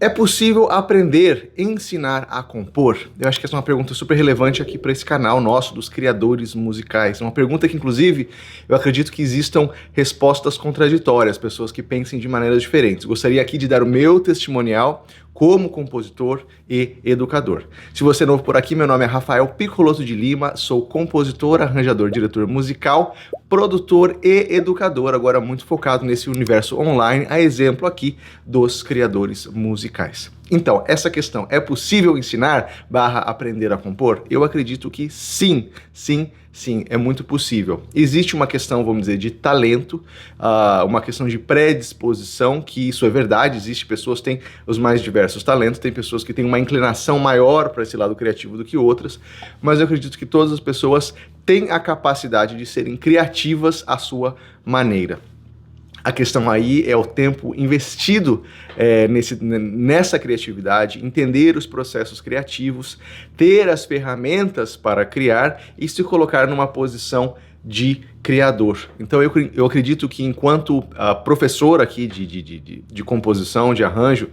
É possível aprender, ensinar a compor? Eu acho que essa é uma pergunta super relevante aqui para esse canal nosso dos criadores musicais. É uma pergunta que, inclusive, eu acredito que existam respostas contraditórias, pessoas que pensem de maneiras diferentes. Gostaria aqui de dar o meu testemunial como compositor e educador. Se você é novo por aqui, meu nome é Rafael Piccolotto de Lima, sou compositor, arranjador, diretor musical, produtor e educador, agora muito focado nesse universo online, a exemplo aqui dos criadores musicais. Então, essa questão, é possível ensinar / aprender a compor? Eu acredito que sim, é muito possível. Existe uma questão, vamos dizer, de talento, uma questão de predisposição, que isso é verdade, existe pessoas que têm os mais diversos talentos, tem pessoas que têm uma inclinação maior para esse lado criativo do que outras, mas eu acredito que todas as pessoas têm a capacidade de serem criativas à sua maneira. A questão aí é o tempo investido nessa criatividade, entender os processos criativos, ter as ferramentas para criar e se colocar numa posição de criador. Então eu acredito que enquanto professor aqui de composição, de arranjo,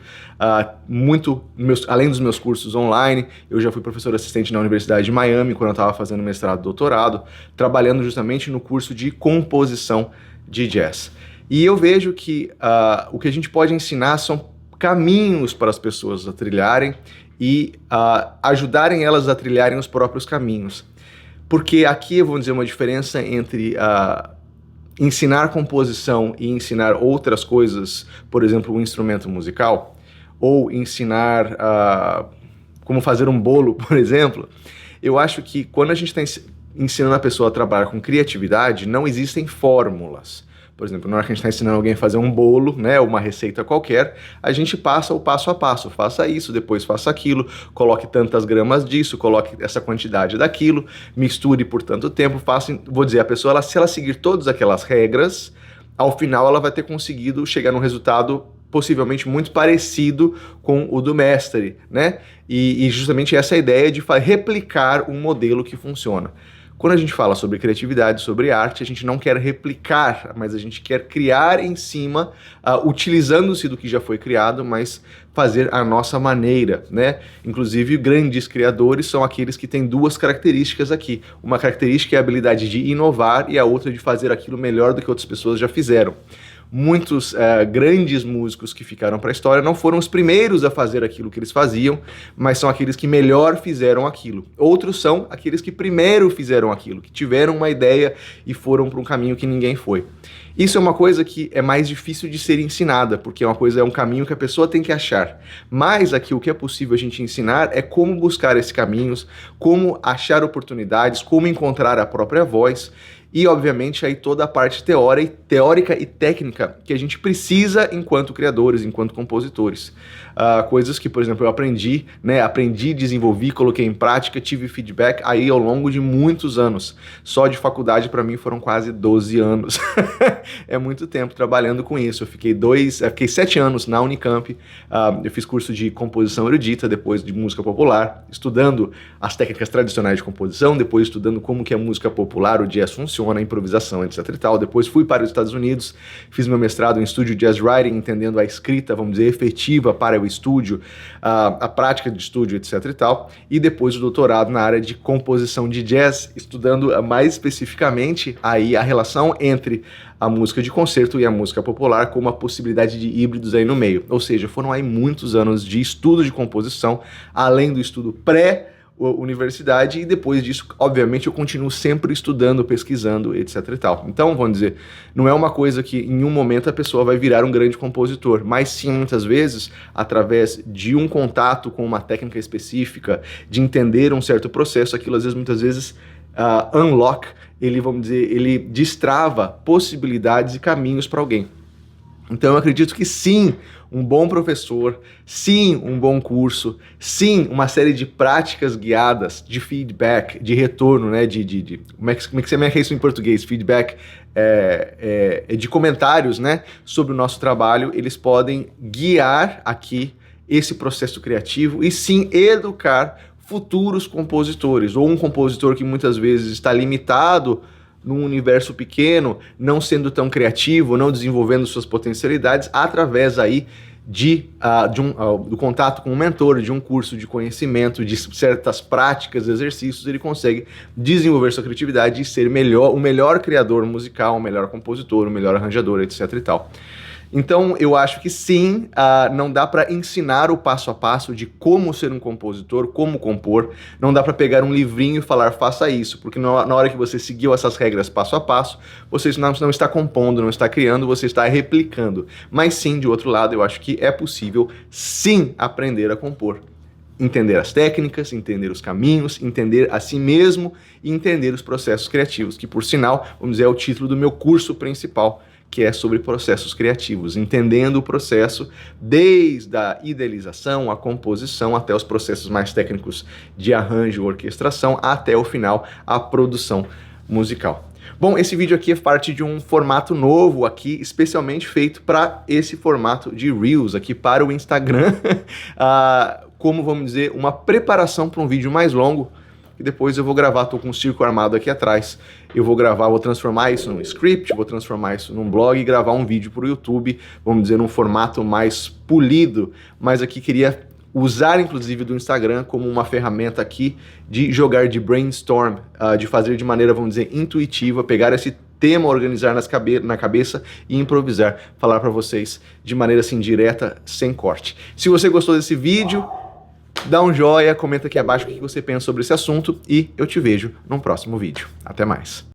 além dos meus cursos online, eu já fui professor assistente na Universidade de Miami quando eu estava fazendo mestrado e doutorado, trabalhando justamente no curso de composição de jazz. E eu vejo que o que a gente pode ensinar são caminhos para as pessoas a trilharem e ajudarem elas a trilharem os próprios caminhos. Porque aqui, vamos dizer, uma diferença entre ensinar composição e ensinar outras coisas, por exemplo, um instrumento musical, ou ensinar como fazer um bolo, por exemplo. Eu acho que quando a gente está ensinando a pessoa a trabalhar com criatividade, não existem fórmulas. Por exemplo, na hora que a gente está ensinando alguém a fazer um bolo, né, uma receita qualquer, a gente passa o passo a passo. Faça isso, depois faça aquilo, coloque tantas gramas disso, coloque essa quantidade daquilo, misture por tanto tempo, faça... Vou dizer, a pessoa, se ela seguir todas aquelas regras, ao final ela vai ter conseguido chegar num resultado possivelmente muito parecido com o do mestre, né? E justamente essa ideia de replicar um modelo que funciona. Quando a gente fala sobre criatividade, sobre arte, a gente não quer replicar, mas a gente quer criar em cima, utilizando-se do que já foi criado, mas fazer a nossa maneira, né? Inclusive, grandes criadores são aqueles que têm duas características aqui. Uma característica é a habilidade de inovar e a outra de fazer aquilo melhor do que outras pessoas já fizeram. Muitos grandes músicos que ficaram para a história não foram os primeiros a fazer aquilo que eles faziam, mas são aqueles que melhor fizeram aquilo. Outros são aqueles que primeiro fizeram aquilo, que tiveram uma ideia e foram para um caminho que ninguém foi. Isso é uma coisa que é mais difícil de ser ensinada, porque é um caminho que a pessoa tem que achar. Mas aqui o que é possível a gente ensinar é como buscar esses caminhos, como achar oportunidades, como encontrar a própria voz e, obviamente, aí toda a parte teórica e técnica que a gente precisa enquanto criadores, enquanto compositores. Coisas que, por exemplo, eu aprendi, desenvolvi, coloquei em prática, tive feedback aí ao longo de muitos anos. Só de faculdade, para mim, foram quase 12 anos. É muito tempo trabalhando com isso. Eu fiquei 7 anos na Unicamp, eu fiz curso de composição erudita, depois de música popular, estudando as técnicas tradicionais de composição, depois estudando como que a música popular, o jazz funciona, a improvisação, etc e tal. Depois fui para os Estados Unidos, fiz meu mestrado em estúdio jazz writing, entendendo a escrita, vamos dizer, efetiva para o estúdio, a prática de estúdio, etc e tal. E depois o doutorado na área de composição de jazz, estudando mais especificamente aí a relação entre a música de concerto e a música popular, com uma possibilidade de híbridos aí no meio. Ou seja, foram aí muitos anos de estudo de composição, além do estudo pré-universidade, e depois disso, obviamente, eu continuo sempre estudando, pesquisando, etc e tal. Então, vamos dizer, não é uma coisa que em um momento a pessoa vai virar um grande compositor, mas sim, muitas vezes, através de um contato com uma técnica específica, de entender um certo processo, aquilo às vezes, muitas vezes, unlock, ele destrava possibilidades e caminhos para alguém. Então eu acredito que sim, um bom professor, sim, um bom curso, sim, uma série de práticas guiadas, de feedback, de retorno, né, como é que você marca isso em português? Feedback de comentários, né, sobre o nosso trabalho, eles podem guiar aqui esse processo criativo e sim educar futuros compositores, ou um compositor que muitas vezes está limitado num universo pequeno, não sendo tão criativo, não desenvolvendo suas potencialidades, através aí do contato com um mentor, de um curso de conhecimento, de certas práticas, exercícios, ele consegue desenvolver sua criatividade e ser o melhor criador musical, o melhor compositor, o melhor arranjador, etc e tal. Então, eu acho que sim, não dá para ensinar o passo a passo de como ser um compositor, como compor, não dá para pegar um livrinho e falar faça isso, porque na hora que você seguiu essas regras passo a passo, você não está compondo, não está criando, você está replicando. Mas sim, de outro lado, eu acho que é possível sim aprender a compor. Entender as técnicas, entender os caminhos, entender a si mesmo e entender os processos criativos, que por sinal, vamos dizer, é o título do meu curso principal, que é sobre processos criativos, entendendo o processo desde a idealização, a composição, até os processos mais técnicos de arranjo, orquestração, até o final, a produção musical. Bom, esse vídeo aqui é parte de um formato novo aqui, especialmente feito para esse formato de Reels aqui para o Instagram, como vamos dizer, uma preparação para um vídeo mais longo, e depois eu vou gravar, tô com um circo armado aqui atrás, eu vou gravar, vou transformar isso num script, vou transformar isso num blog e gravar um vídeo para o YouTube, vamos dizer, num formato mais polido, mas aqui queria usar inclusive do Instagram como uma ferramenta aqui de jogar de brainstorm, de fazer de maneira, vamos dizer, intuitiva, pegar esse tema, organizar na cabeça e improvisar, falar para vocês de maneira assim direta, sem corte. Se você gostou desse vídeo, dá um joinha, comenta aqui abaixo o que você pensa sobre esse assunto e eu te vejo num próximo vídeo. Até mais.